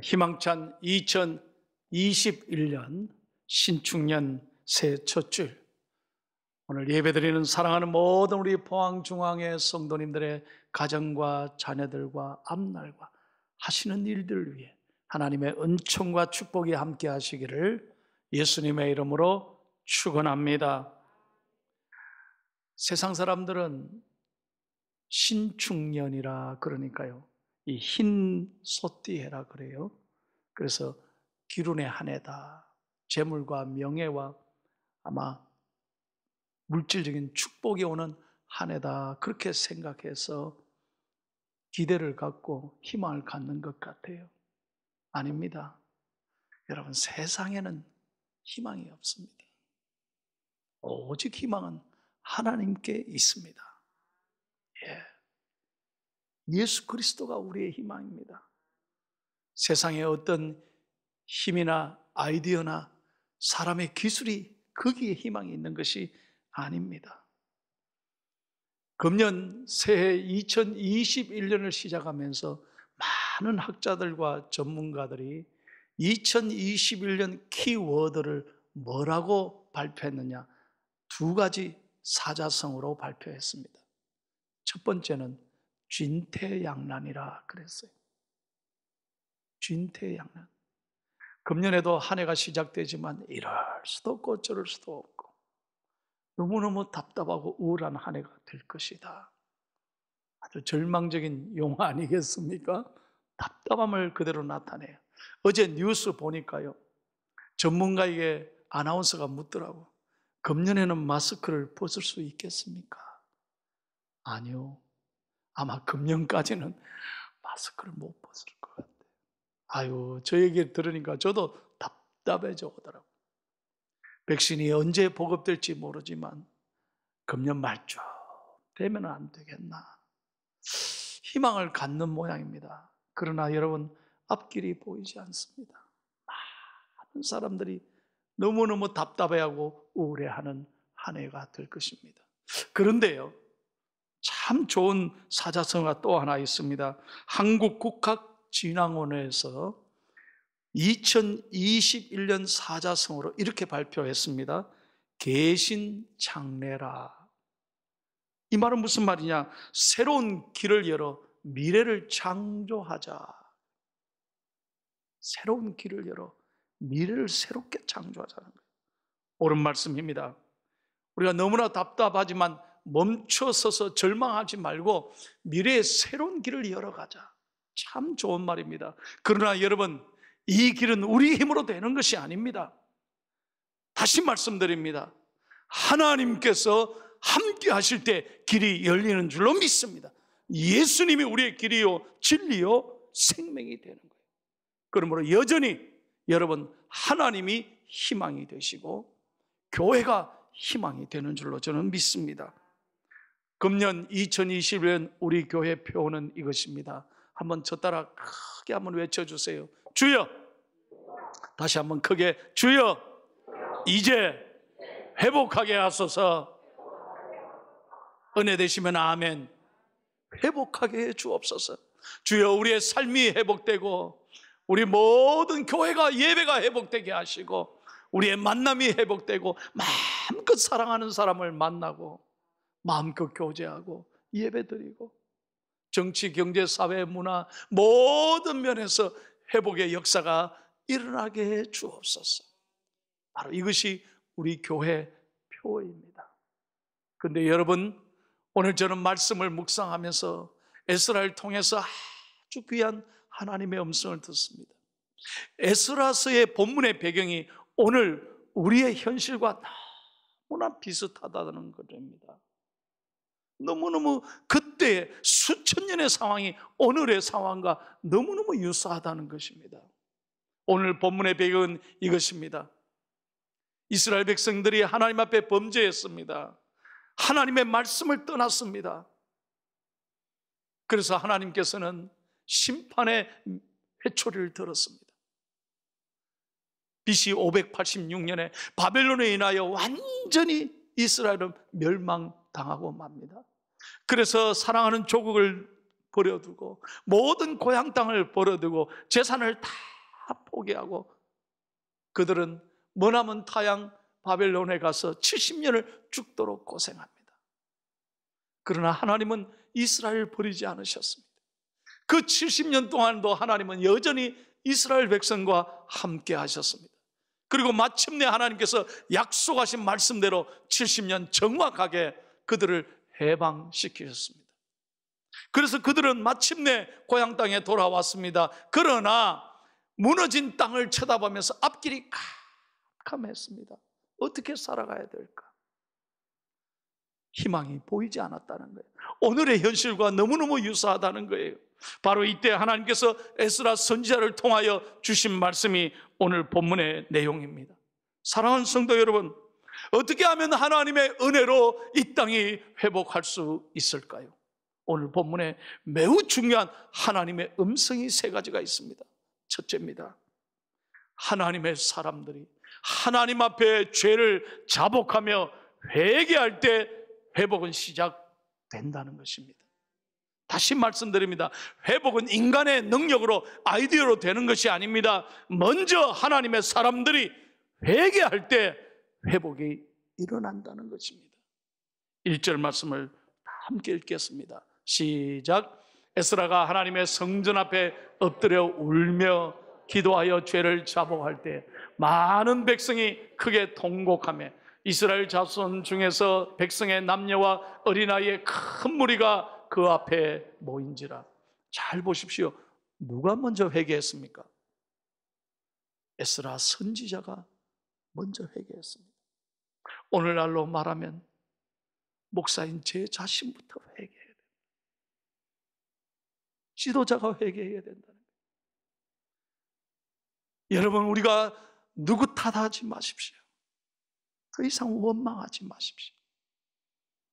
희망찬 2021년 신축년 새해 첫 주일, 오늘 예배드리는 사랑하는 모든 우리 포항중앙의 성도님들의 가정과 자녀들과 앞날과 하시는 일들을 위해 하나님의 은총과 축복이 함께 하시기를 예수님의 이름으로 축원합니다. 세상 사람들은 신축년이라 그러니까요, 이 흰 소띠해라 그래요. 그래서 기운의 한 해다, 재물과 명예와 아마 물질적인 축복이 오는 한 해다, 그렇게 생각해서 기대를 갖고 희망을 갖는 것 같아요. 아닙니다. 여러분, 세상에는 희망이 없습니다. 오직 희망은 하나님께 있습니다. 예수 그리스도가 우리의 희망입니다. 세상에 어떤 힘이나 아이디어나 사람의 기술이 거기에 희망이 있는 것이 아닙니다. 금년 새해 2021년을 시작하면서 많은 학자들과 전문가들이 2021년 키워드를 뭐라고 발표했느냐, 두 가지 사자성어로 발표했습니다. 첫 번째는 진퇴양난이라 그랬어요. 진퇴양난. 금년에도 한 해가 시작되지만 이럴 수도 없고 저럴 수도 없고 너무너무 답답하고 우울한 한 해가 될 것이다. 아주 절망적인 용어 아니겠습니까? 답답함을 그대로 나타내요. 어제 뉴스 보니까요, 전문가에게 아나운서가 묻더라고. 금년에는 마스크를 벗을 수 있겠습니까? 아니요. 아마 금년까지는 마스크를 못 벗을 것 같아요. 아유, 저 얘기를 들으니까 저도 답답해져 오더라고요. 백신이 언제 보급될지 모르지만 금년 말쯤 되면 안 되겠나. 희망을 갖는 모양입니다. 그러나 여러분, 앞길이 보이지 않습니다. 많은 사람들이 너무너무 답답해하고 우울해하는 한 해가 될 것입니다. 그런데요, 참 좋은 사자성어가 또 하나 있습니다. 한국국학진흥원에서 2021년 사자성어로 이렇게 발표했습니다. 개신창래라. 이 말은 무슨 말이냐? 새로운 길을 열어 미래를 창조하자. 새로운 길을 열어 미래를 새롭게 창조하자는 거예요. 옳은 말씀입니다. 우리가 너무나 답답하지만 멈춰서서 절망하지 말고 미래의 새로운 길을 열어가자. 참 좋은 말입니다. 그러나 여러분, 이 길은 우리 힘으로 되는 것이 아닙니다. 다시 말씀드립니다. 하나님께서 함께 하실 때 길이 열리는 줄로 믿습니다. 예수님이 우리의 길이요 진리요 생명이 되는 거예요. 그러므로 여전히 여러분, 하나님이 희망이 되시고 교회가 희망이 되는 줄로 저는 믿습니다. 금년 2021년 우리 교회 표어는 이것입니다. 한번 저 따라 크게 한번 외쳐주세요. 주여! 다시 한번 크게, 주여! 이제 회복하게 하소서. 은혜 되시면 아멘. 회복하게 해 주옵소서. 주여, 우리의 삶이 회복되고 우리 모든 교회가 예배가 회복되게 하시고 우리의 만남이 회복되고 마음껏 사랑하는 사람을 만나고 마음껏 교제하고 예배드리고 정치, 경제, 사회, 문화 모든 면에서 회복의 역사가 일어나게 해 주옵소서. 바로 이것이 우리 교회 표어입니다. 그런데 여러분, 오늘 저는 말씀을 묵상하면서 에스라를 통해서 아주 귀한 하나님의 음성을 듣습니다. 에스라서의 본문의 배경이 오늘 우리의 현실과 너무나 비슷하다는 것입니다. 너무너무 그때의 수천 년의 상황이 오늘의 상황과 너무너무 유사하다는 것입니다. 오늘 본문의 배경은 이것입니다. 이스라엘 백성들이 하나님 앞에 범죄했습니다. 하나님의 말씀을 떠났습니다. 그래서 하나님께서는 심판의 회초리를 들었습니다. BC 586년에 바벨론에 인하여 완전히 이스라엘은 멸망당하고 맙니다. 그래서 사랑하는 조국을 버려두고 모든 고향 땅을 버려두고 재산을 다 포기하고 그들은 머나먼 타양 바벨론에 가서 70년을 죽도록 고생합니다. 그러나 하나님은 이스라엘을 버리지 않으셨습니다. 그 70년 동안도 하나님은 여전히 이스라엘 백성과 함께 하셨습니다. 그리고 마침내 하나님께서 약속하신 말씀대로 70년 정확하게 그들을 해방시키셨습니다. 그래서 그들은 마침내 고향 땅에 돌아왔습니다. 그러나 무너진 땅을 쳐다보면서 앞길이 캄캄했습니다. 어떻게 살아가야 될까? 희망이 보이지 않았다는 거예요. 오늘의 현실과 너무너무 유사하다는 거예요. 바로 이때 하나님께서 에스라 선지자를 통하여 주신 말씀이 오늘 본문의 내용입니다. 사랑하는 성도 여러분, 어떻게 하면 하나님의 은혜로 이 땅이 회복할 수 있을까요? 오늘 본문에 매우 중요한 하나님의 음성이 세 가지가 있습니다. 첫째입니다. 하나님의 사람들이 하나님 앞에 죄를 자복하며 회개할 때 회복은 시작된다는 것입니다. 다시 말씀드립니다. 회복은 인간의 능력으로, 아이디어로 되는 것이 아닙니다. 먼저 하나님의 사람들이 회개할 때 회복이 일어난다는 것입니다. 1절 말씀을 함께 읽겠습니다. 시작. 에스라가 하나님의 성전 앞에 엎드려 울며 기도하여 죄를 자복할 때 많은 백성이 크게 통곡하며 이스라엘 자손 중에서 백성의 남녀와 어린아이의 큰 무리가 그 앞에 모인지라. 잘 보십시오. 누가 먼저 회개했습니까? 에스라 선지자가 먼저 회개했습니다. 오늘날로 말하면 목사인 제 자신부터 회개해야 됩니다. 지도자가 회개해야 된다는 거예요. 여러분, 우리가 누구 탓하지 마십시오. 더 이상 원망하지 마십시오.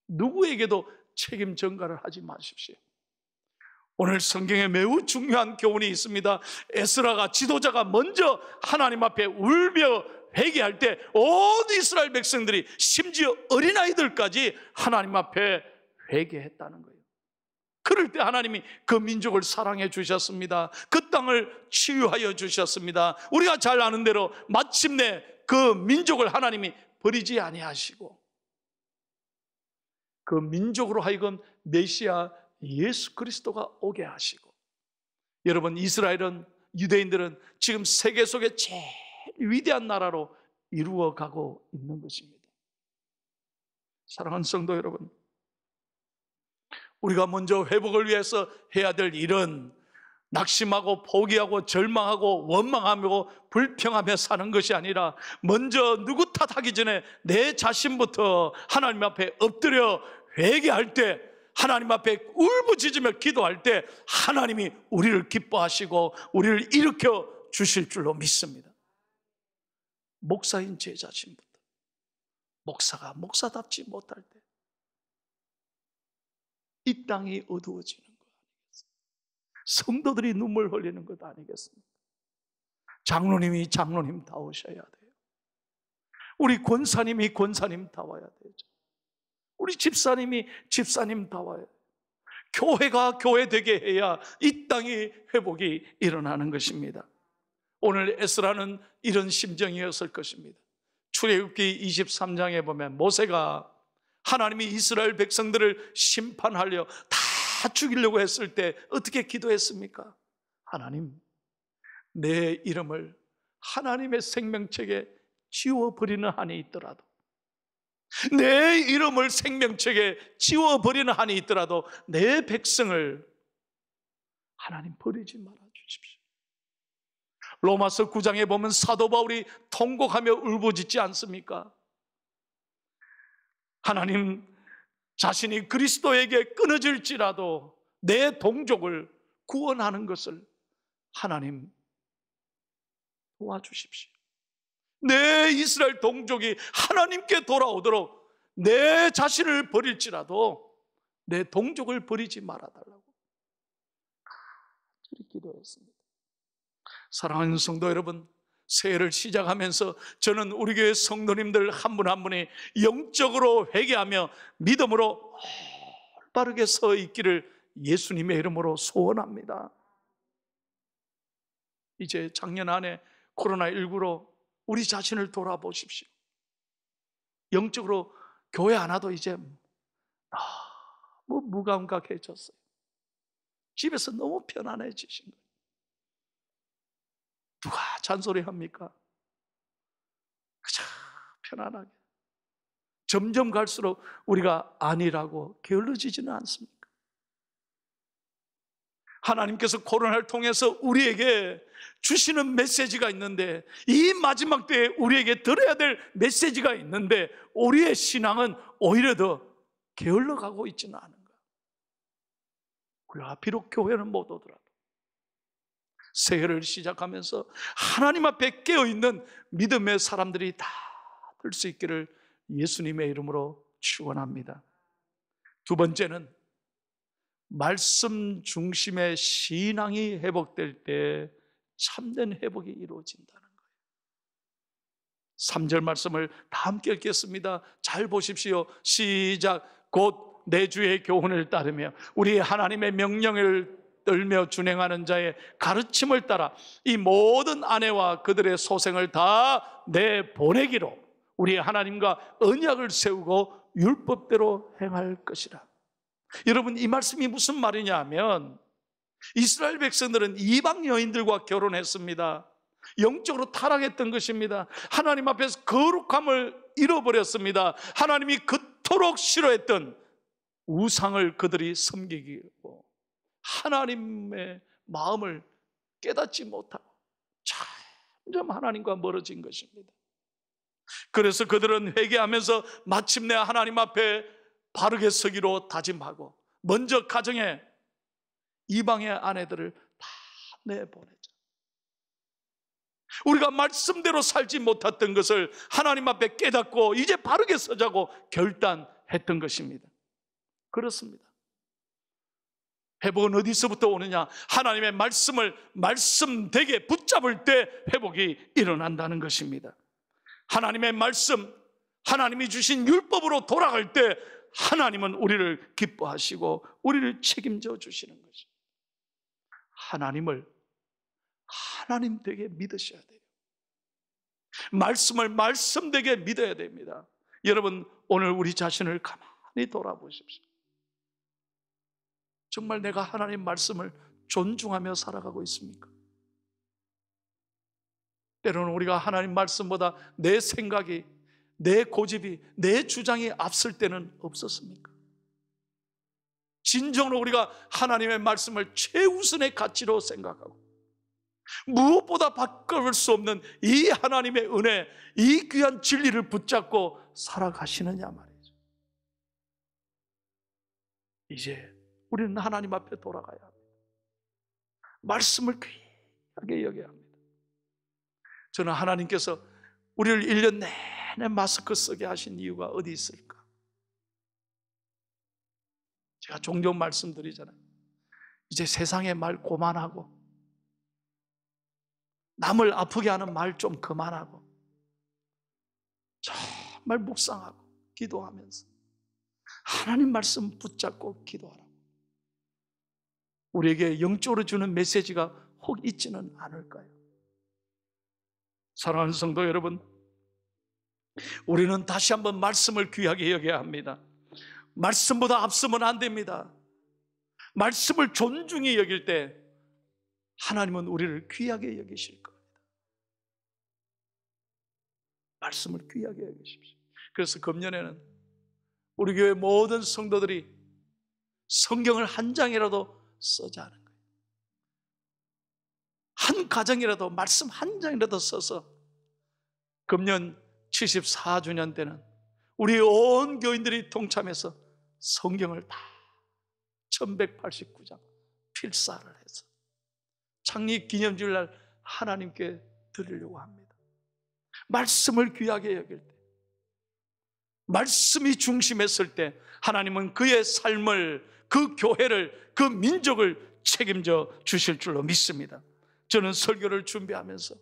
누구에게도 책임 전가를 하지 마십시오. 오늘 성경에 매우 중요한 교훈이 있습니다. 에스라가, 지도자가 먼저 하나님 앞에 울며 회개할 때 온 이스라엘 백성들이, 심지어 어린아이들까지 하나님 앞에 회개했다는 거예요. 그럴 때 하나님이 그 민족을 사랑해 주셨습니다. 그 땅을 치유하여 주셨습니다. 우리가 잘 아는 대로 마침내 그 민족을 하나님이 버리지 아니하시고 그 민족으로 하여금 메시아 예수 그리스도가 오게 하시고, 여러분, 이스라엘은, 유대인들은 지금 세계 속에 제일 위대한 나라로 이루어가고 있는 것입니다. 사랑하는 성도 여러분, 우리가 먼저 회복을 위해서 해야 될 일은 낙심하고 포기하고 절망하고 원망하며 불평하며 사는 것이 아니라 먼저 누구 탓하기 전에 내 자신부터 하나님 앞에 엎드려 회개할 때, 하나님 앞에 울부짖으며 기도할 때 하나님이 우리를 기뻐하시고 우리를 일으켜 주실 줄로 믿습니다. 목사인 제 자신부터, 목사가 목사답지 못할 때 이 땅이 어두워지는 것 아니겠습니까? 성도들이 눈물 흘리는 것 아니겠습니까? 장로님이 장로님다우셔야 돼요. 우리 권사님이 권사님다워야 되죠. 우리 집사님이 집사님다워야 돼요. 교회가 교회되게 해야 이 땅이 회복이 일어나는 것입니다. 오늘 에스라는 이런 심정이었을 것입니다. 출애굽기 23장에 보면 모세가 하나님이 이스라엘 백성들을 심판하려 다 죽이려고 했을 때 어떻게 기도했습니까? 하나님, 내 이름을 하나님의 생명책에 지워버리는 한이 있더라도, 내 이름을 생명책에 지워버리는 한이 있더라도 내 백성을 하나님 버리지 말아 주십시오. 로마서 9장에 보면 사도 바울이 통곡하며 울부짖지 않습니까? 하나님, 자신이 그리스도에게 끊어질지라도 내 동족을 구원하는 것을 하나님 도와주십시오. 내 이스라엘 동족이 하나님께 돌아오도록 내 자신을 버릴지라도 내 동족을 버리지 말아달라고 간절히 기도했습니다. 사랑하는 성도 여러분, 새해를 시작하면서 저는 우리 교회 성도님들 한 분 한 분이 영적으로 회개하며 믿음으로 올바르게 서 있기를 예수님의 이름으로 소원합니다. 이제 작년 안에 코로나19로 우리 자신을 돌아보십시오. 영적으로 교회 안 와도 이제 너무 무감각해졌어요. 집에서 너무 편안해지신 거예요. 누가 잔소리합니까? 그저 편안하게. 점점 갈수록 우리가 아니라고 게을러지지는 않습니까? 하나님께서 코로나를 통해서 우리에게 주시는 메시지가 있는데, 이 마지막 때에 우리에게 들어야 될 메시지가 있는데, 우리의 신앙은 오히려 더 게을러가고 있지는 않은가. 우리가 비록 교회는 못 오더라도 새해를 시작하면서 하나님 앞에 깨어있는 믿음의 사람들이 다 될 수 있기를 예수님의 이름으로 축원합니다. 두 번째는 말씀 중심의 신앙이 회복될 때 참된 회복이 이루어진다는 거예요. 3절 말씀을 다 함께 읽겠습니다. 잘 보십시오. 시작. 곧 내 주의 교훈을 따르며 우리 하나님의 명령을 떨며 준행하는 자의 가르침을 따라 이 모든 아내와 그들의 소생을 다 내보내기로 우리 하나님과 언약을 세우고 율법대로 행할 것이라. 여러분, 이 말씀이 무슨 말이냐 하면, 이스라엘 백성들은 이방 여인들과 결혼했습니다. 영적으로 타락했던 것입니다. 하나님 앞에서 거룩함을 잃어버렸습니다. 하나님이 그토록 싫어했던 우상을 그들이 섬기고 하나님의 마음을 깨닫지 못하고 점점 하나님과 멀어진 것입니다. 그래서 그들은 회개하면서 마침내 하나님 앞에 바르게 서기로 다짐하고 먼저 가정에 이방의 아내들을 다 내보내자. 우리가 말씀대로 살지 못했던 것을 하나님 앞에 깨닫고 이제 바르게 서자고 결단했던 것입니다. 그렇습니다. 회복은 어디서부터 오느냐? 하나님의 말씀을 말씀되게 붙잡을 때 회복이 일어난다는 것입니다. 하나님의 말씀, 하나님이 주신 율법으로 돌아갈 때 하나님은 우리를 기뻐하시고 우리를 책임져 주시는 것입니다. 하나님을 하나님 되게 믿으셔야 돼요. 말씀을 말씀되게 믿어야 됩니다. 여러분, 오늘 우리 자신을 가만히 돌아보십시오. 정말 내가 하나님 말씀을 존중하며 살아가고 있습니까? 때로는 우리가 하나님 말씀보다 내 생각이, 내 고집이, 내 주장이 앞설 때는 없었습니까? 진정으로 우리가 하나님의 말씀을 최우선의 가치로 생각하고 무엇보다 바꿀 수 없는 이 하나님의 은혜, 이 귀한 진리를 붙잡고 살아가시느냐 말이죠. 이제 우리는 하나님 앞에 돌아가야 합니다. 말씀을 귀하게 여겨야 합니다. 저는 하나님께서 우리를 1년 내내 마스크 쓰게 하신 이유가 어디 있을까? 제가 종종 말씀드리잖아요. 이제 세상의 말 그만하고 남을 아프게 하는 말 좀 그만하고 정말 묵상하고 기도하면서 하나님 말씀 붙잡고 기도하라고. 우리에게 영적으로 주는 메시지가 혹 있지는 않을까요? 사랑하는 성도 여러분, 우리는 다시 한번 말씀을 귀하게 여겨야 합니다. 말씀보다 앞서면 안 됩니다. 말씀을 존중히 여길 때 하나님은 우리를 귀하게 여기실 겁니다. 말씀을 귀하게 여기십시오. 그래서 금년에는 우리 교회 모든 성도들이 성경을 한 장이라도 써자 하는 거예요. 한 가정이라도 말씀 한 장이라도 써서 금년 74주년 때는 우리 온 교인들이 동참해서 성경을 다 1189장 필사를 해서 창립 기념주일날 하나님께 드리려고 합니다. 말씀을 귀하게 여길 때, 말씀이 중심에 설 때 하나님은 그의 삶을, 그 교회를, 그 민족을 책임져 주실 줄로 믿습니다. 저는 설교를 준비하면서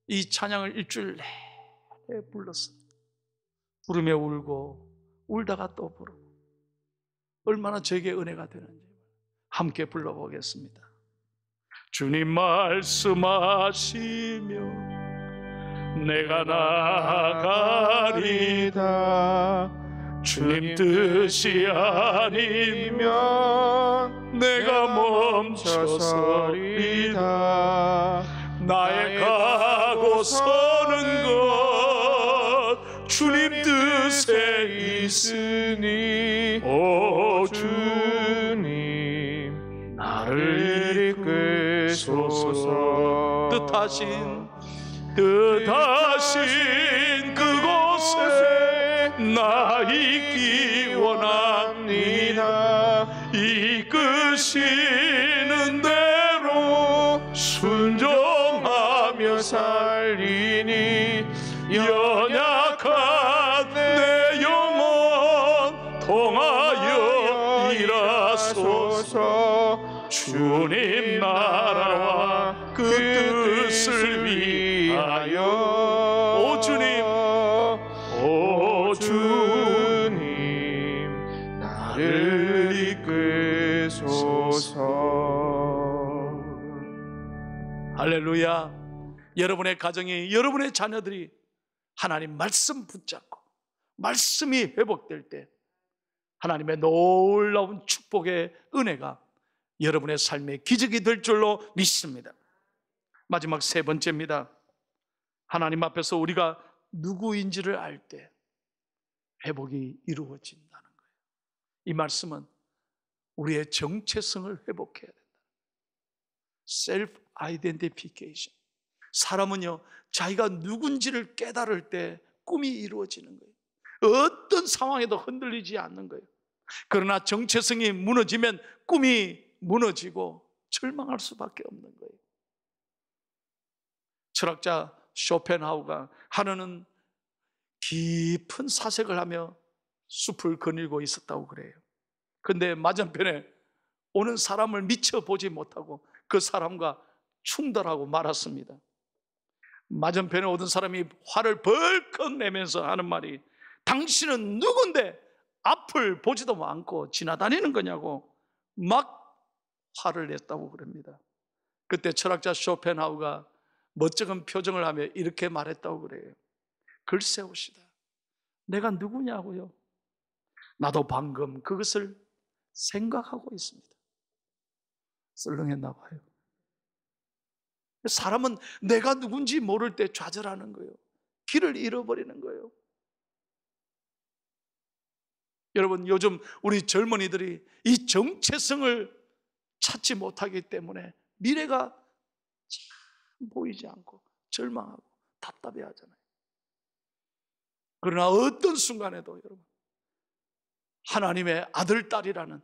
이 찬양을 일주일 내내 불렀어요. 부르며 울고 울다가 또 부르고 얼마나 저에게 은혜가 되는지 함께 불러보겠습니다. 주님 말씀하시며 내가 나아가리다. 주님 뜻이 아니면 내가 멈춰서리다. 나의 가고 서는 것 주님 뜻에 있으니 오 주님 나를 이끌소서. 뜻하신 그곳에 나 있기 원합니다. 이끄시는 대로 순종하며 살리니 연약한 내 영혼 통하여 일하소서. 주님 나라와 그 뜻을 위하여 오 주님, 오 주님 나를 이끌소서. 할렐루야. 여러분의 가정이, 여러분의 자녀들이 하나님 말씀 붙잡고 말씀이 회복될 때 하나님의 놀라운 축복의 은혜가 여러분의 삶의 기적이 될 줄로 믿습니다. 마지막 세 번째입니다. 하나님 앞에서 우리가 누구인지를 알 때 회복이 이루어진다는 거예요. 이 말씀은 우리의 정체성을 회복해야 된다. Self Identification. 사람은요, 자기가 누군지를 깨달을 때 꿈이 이루어지는 거예요. 어떤 상황에도 흔들리지 않는 거예요. 그러나 정체성이 무너지면 꿈이 무너지고 절망할 수밖에 없는 거예요. 철학자 쇼펜하우가 하루는 깊은 사색을 하며 숲을 거닐고 있었다고 그래요. 그런데 맞은편에 오는 사람을 미처 보지 못하고 그 사람과 충돌하고 말았습니다. 맞은편에 오던 사람이 화를 벌컥 내면서 하는 말이, 당신은 누군데 앞을 보지도 않고 지나다니는 거냐고 막 화를 냈다고 그럽니다. 그때 철학자 쇼펜하우가 멋쩍은 표정을 하며 이렇게 말했다고 그래요. 글쎄옵시다, 내가 누구냐고요? 나도 방금 그것을 생각하고 있습니다. 썰렁했나 봐요. 사람은 내가 누군지 모를 때 좌절하는 거예요. 길을 잃어버리는 거예요. 여러분, 요즘 우리 젊은이들이 이 정체성을 찾지 못하기 때문에 미래가 참 보이지 않고 절망하고 답답해 하잖아요. 그러나 어떤 순간에도 여러분, 하나님의 아들, 딸이라는,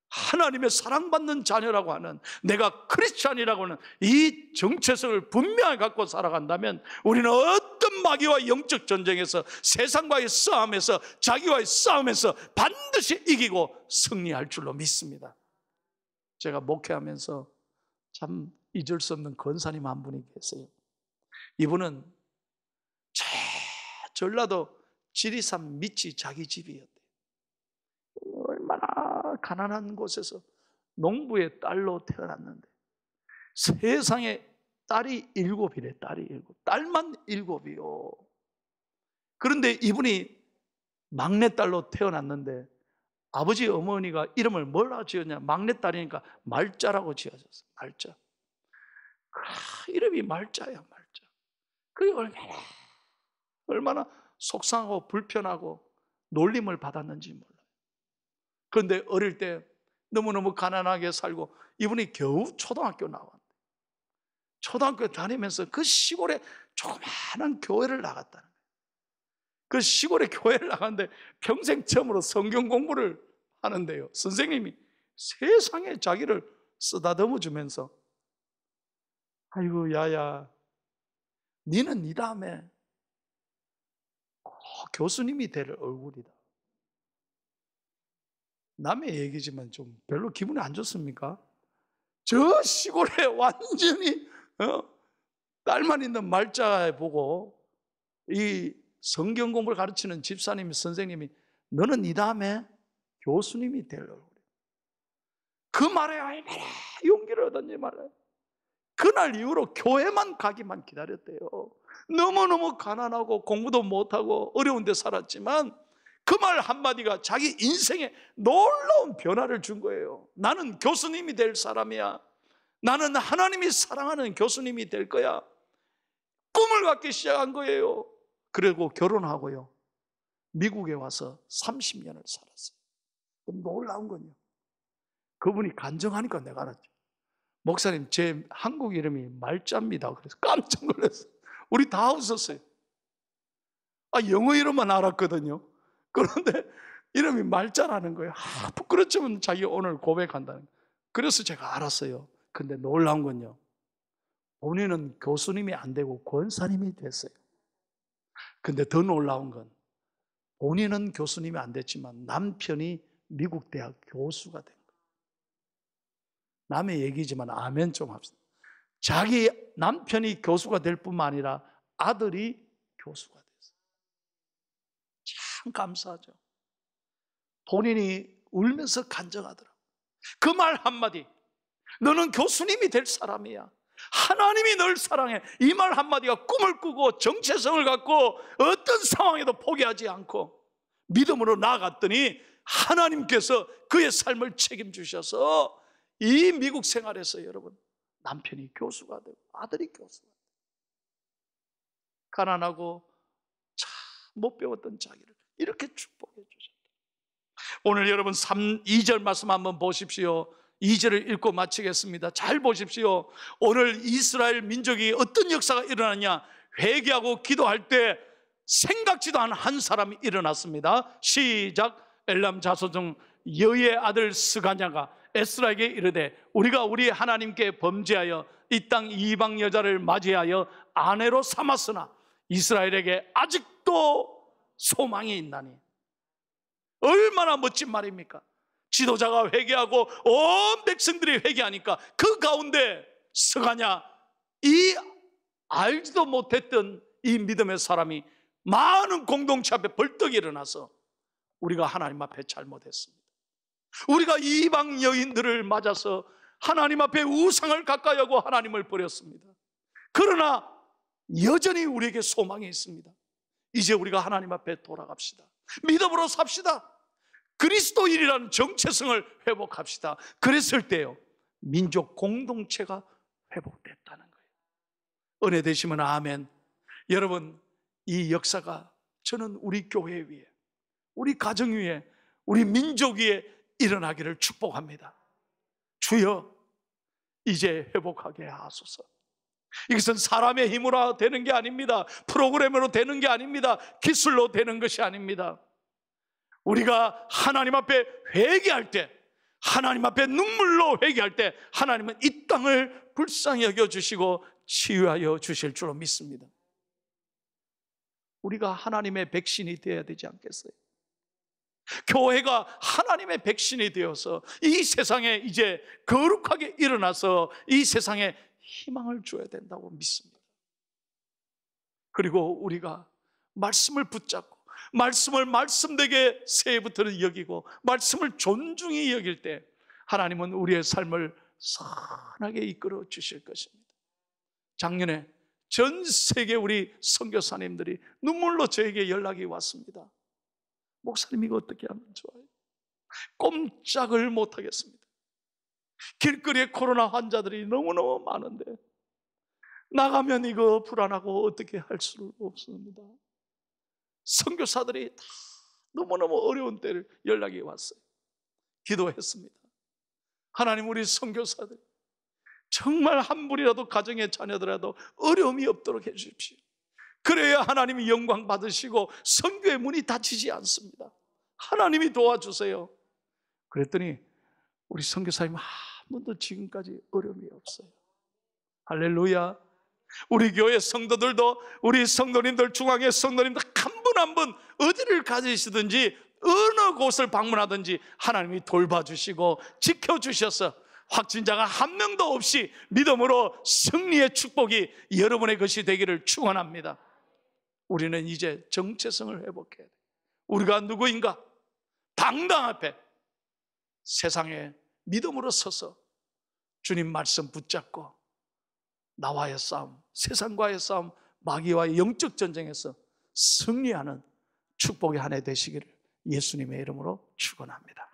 하나님의 사랑받는 자녀라고 하는, 내가 크리스찬이라고 하는 이 정체성을 분명히 갖고 살아간다면 우리는 어떤 마귀와 영적 전쟁에서, 세상과의 싸움에서, 자기와의 싸움에서 반드시 이기고 승리할 줄로 믿습니다. 제가 목회하면서 참 잊을 수 없는 권사님 한 분이 계세요. 이분은 전라도 지리산 밑이 자기 집이었대요. 얼마나 가난한 곳에서 농부의 딸로 태어났는데 세상에 딸이 7이래. 딸이 7. 딸만 7이요. 그런데 이분이 막내딸로 태어났는데 아버지 어머니가 이름을 뭐라 지었냐, 막내딸이니까 말자라고 지어졌어요. 말자. 이름이 말자야, 말자. 그게 얼마나 속상하고 불편하고 놀림을 받았는지 몰라요. 그런데 어릴 때 너무너무 가난하게 살고 이분이 겨우 초등학교 나왔는데, 초등학교 다니면서 그 시골에 조그마한 교회를 나갔다는 거예요. 그 시골에 교회를 나갔는데 평생 처음으로 성경 공부를 하는데요, 선생님이 세상에 자기를 쓰다듬어 주면서, 아이고 야야, 니는 니 다음에 교수님이 될 얼굴이다. 남의 얘기지만 좀 별로 기분이 안 좋습니까? 저 시골에 완전히 딸만 있는 말자에 보고 이 성경 공부를 가르치는 집사님, 선생님이 너는 이 다음에 교수님이 될 얼굴이다. 그 말에 얼마나 용기를 얻었는지 말아요. 그날 이후로 교회만 가기만 기다렸대요. 너무너무 가난하고 공부도 못하고 어려운 데 살았지만 그 말 한마디가 자기 인생에 놀라운 변화를 준 거예요. 나는 교수님이 될 사람이야. 나는 하나님이 사랑하는 교수님이 될 거야. 꿈을 갖기 시작한 거예요. 그리고 결혼하고요, 미국에 와서 30년을 살았어요. 놀라운 건요, 그분이 간증하니까 내가 알았죠. 목사님, 제 한국 이름이 말자입니다. 그래서 깜짝 놀랐어요. 우리 다 웃었어요. 영어 이름만 알았거든요. 그런데 이름이 말자라는 거예요. 부끄럽지만 자기 오늘 고백한다는 거예요. 그래서 제가 알았어요. 근데 놀라운 건요, 본인은 교수님이 안 되고 권사님이 됐어요. 근데 더 놀라운 건 본인은 교수님이 안 됐지만 남편이 미국 대학 교수가 된 거예요. 남의 얘기지만 아멘 좀 합시다. 자기 남편이 교수가 될 뿐만 아니라 아들이 교수가 됐어요. 참 감사하죠. 본인이 울면서 간증하더라고요. 그 말 한마디, 너는 교수님이 될 사람이야. 하나님이 널 사랑해. 이 말 한마디가 꿈을 꾸고 정체성을 갖고 어떤 상황에도 포기하지 않고 믿음으로 나아갔더니 하나님께서 그의 삶을 책임주셔서 이 미국 생활에서 여러분, 남편이 교수가 되고 아들이 교수가 되고, 가난하고 참 못 배웠던 자기를 이렇게 축복해 주셨다. 오늘 여러분 2절 말씀 한번 보십시오. 2절을 읽고 마치겠습니다. 잘 보십시오. 오늘 이스라엘 민족이 어떤 역사가 일어나냐, 회개하고 기도할 때 생각지도 않은 한 사람이 일어났습니다. 시작. 엘람 자손 중 여의 아들 스가냐가 에스라에게 이르되, 우리가 우리 하나님께 범죄하여 이 땅 이방 여자를 맞이하여 아내로 삼았으나 이스라엘에게 아직도 소망이 있나니. 얼마나 멋진 말입니까? 지도자가 회개하고 온 백성들이 회개하니까 그 가운데 스가냐, 이 알지도 못했던 이 믿음의 사람이 많은 공동체 앞에 벌떡 일어나서, 우리가 하나님 앞에 잘못했습니다. 우리가 이방 여인들을 맞아서 하나님 앞에 우상을 가까이 하고 하나님을 버렸습니다. 그러나 여전히 우리에게 소망이 있습니다. 이제 우리가 하나님 앞에 돌아갑시다. 믿음으로 삽시다. 그리스도인이라는 정체성을 회복합시다. 그랬을 때요, 민족 공동체가 회복됐다는 거예요. 은혜 되시면 아멘. 여러분, 이 역사가 저는 우리 교회 위에, 우리 가정 위에, 우리 민족 위에 일어나기를 축복합니다. 주여, 이제 회복하게 하소서. 이것은 사람의 힘으로 되는 게 아닙니다. 프로그램으로 되는 게 아닙니다. 기술로 되는 것이 아닙니다. 우리가 하나님 앞에 회개할 때, 하나님 앞에 눈물로 회개할 때 하나님은 이 땅을 불쌍히 여겨주시고 치유하여 주실 줄로 믿습니다. 우리가 하나님의 백신이 되어야 되지 않겠어요? 교회가 하나님의 백신이 되어서 이 세상에 이제 거룩하게 일어나서 이 세상에 희망을 줘야 된다고 믿습니다. 그리고 우리가 말씀을 붙잡고 말씀을 말씀되게 새해부터는 여기고 말씀을 존중히 여길 때 하나님은 우리의 삶을 선하게 이끌어 주실 것입니다. 작년에 전 세계 우리 선교사님들이 눈물로 저에게 연락이 왔습니다. 목사님, 이거 어떻게 하면 좋아요? 꼼짝을 못하겠습니다. 길거리에 코로나 환자들이 너무너무 많은데 나가면 이거 불안하고 어떻게 할 수 없습니다. 선교사들이 다 너무너무 어려운 때를 연락이 왔어요. 기도했습니다. 하나님, 우리 선교사들 정말 한 분이라도 가정의 자녀들라도 어려움이 없도록 해주십시오. 그래야 하나님이 영광 받으시고 선교의 문이 닫히지 않습니다. 하나님이 도와주세요. 그랬더니 우리 선교사님 한 번도 지금까지 어려움이 없어요. 할렐루야. 우리 교회 성도들도, 우리 성도님들, 중앙의 성도님들 한 분 한 분 어디를 가시든지 어느 곳을 방문하든지 하나님이 돌봐주시고 지켜주셔서 확진자가 한 명도 없이 믿음으로 승리의 축복이 여러분의 것이 되기를 축원합니다. 우리는 이제 정체성을 회복해야 돼요. 우리가 누구인가? 당당 앞에 세상에 믿음으로 서서 주님 말씀 붙잡고 나와의 싸움, 세상과의 싸움, 마귀와의 영적 전쟁에서 승리하는 축복의 한 해 되시기를 예수님의 이름으로 축원합니다.